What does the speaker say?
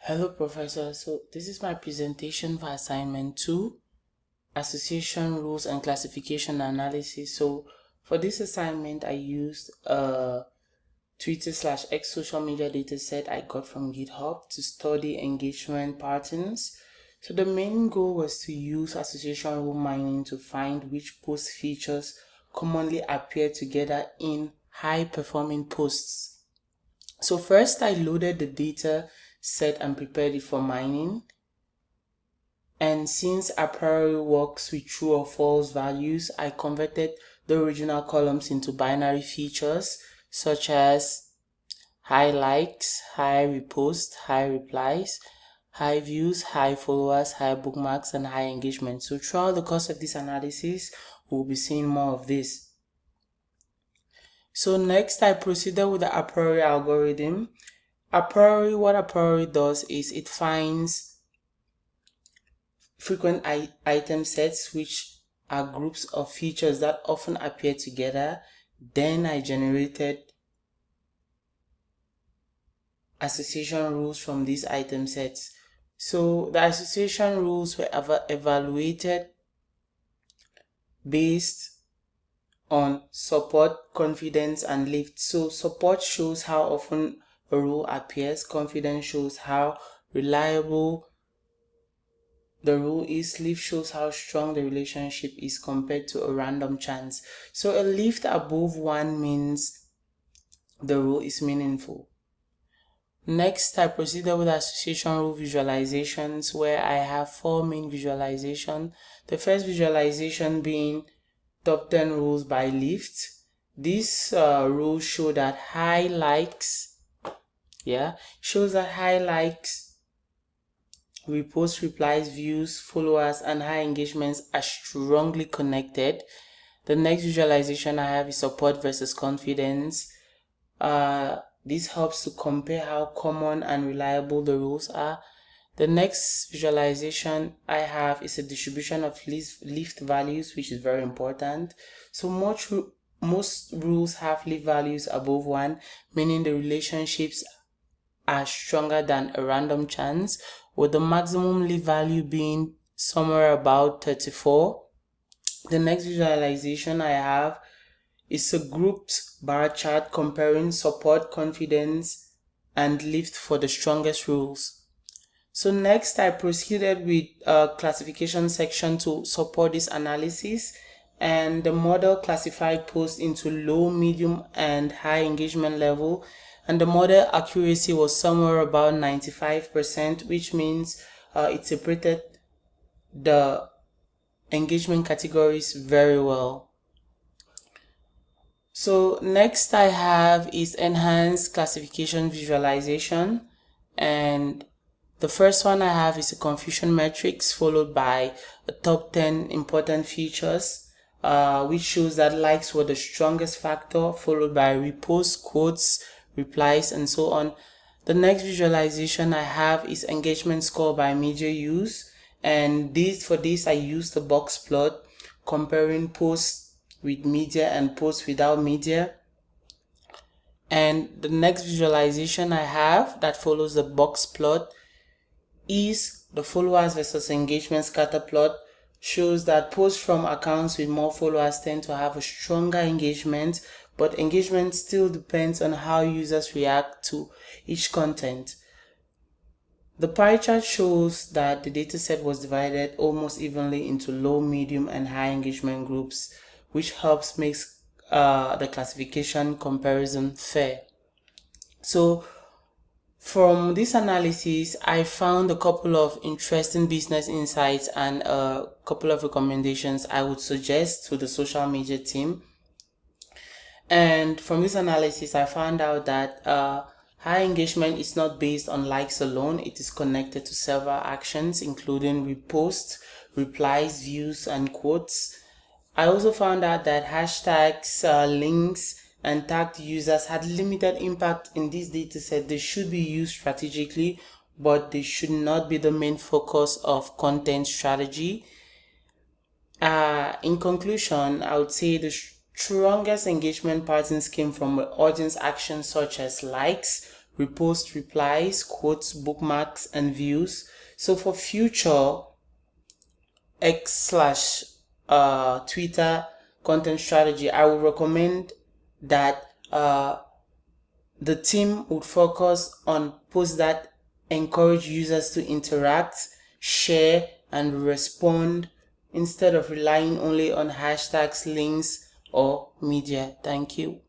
Hello, Professor. So, this is my presentation for assignment 2, Association Rules and Classification Analysis. So, for this assignment, I used a Twitter/X social media dataset I got from GitHub to study engagement patterns. So, the main goal was to use association rule mining to find which post features commonly appear together in high-performing posts. So first I loaded the data set and prepared it for mining. And since a priori works with true or false values, I converted the original columns into binary features such as high likes, high reposts, high replies, high views, high followers, high bookmarks, and high engagement. So throughout the course of this analysis, we'll be seeing more of this. So next I proceeded with the a priori algorithm. What a priori does is it finds frequent item sets, which are groups of features that often appear together. Then I generated association rules from these item sets. So the association rules were evaluated based on support, confidence, and lift. So support shows how often a rule appears. Confidence shows how reliable the rule is. Lift shows how strong the relationship is compared to a random chance. So a lift above 1 means the rule is meaningful. Next, I proceeded with association rule visualizations, where I have 4 main visualizations. The first visualization being top 10 rules by lift. This rule shows that high likes, reposts, replies, views, followers, and high engagements are strongly connected. The next visualization I have is support versus confidence. This helps to compare how common and reliable the rules are. The next visualization I have is a distribution of lift values, which is very important. So most rules have lift values above 1, meaning the relationships are stronger than a random chance, with the maximum lift value being somewhere about 34. The next visualization I have is a grouped bar chart comparing support, confidence, and lift for the strongest rules. So next I proceeded with a classification section to support this analysis, and the model classified posts into low, medium, and high engagement level, and the model accuracy was somewhere about 95%, which means it separated the engagement categories very well. So next I have is enhanced classification visualization, and the first one I have is a confusion matrix followed by a top 10 important features, which shows that likes were the strongest factor, followed by reposts, quotes, replies, and so on. The next visualization I have is engagement score by media use, and for this I used the box plot comparing posts with media and posts without media. And the next visualization I have that follows the box plot is the followers versus engagement scatter plot. Shows that posts from accounts with more followers tend to have a stronger engagement, but engagement still depends on how users react to each content. The pie chart shows that the dataset was divided almost evenly into low, medium, and high engagement groups, which helps make the classification comparison fair. So from this analysis, I found a couple of interesting business insights and a couple of recommendations I would suggest to the social media team. And from this analysis, I found out that high engagement is not based on likes alone. It is connected to several actions, including reposts, replies, views, and quotes. I also found out that hashtags, links, and tagged users had limited impact in this dataset. They should be used strategically, but they should not be the main focus of content strategy. In conclusion, I would say the strongest engagement patterns came from audience actions such as likes, repost, replies, quotes, bookmarks, and views. So for future X/Twitter content strategy, I would recommend that the team would focus on posts that encourage users to interact, share, and respond instead of relying only on hashtags, links, or media. Thank you.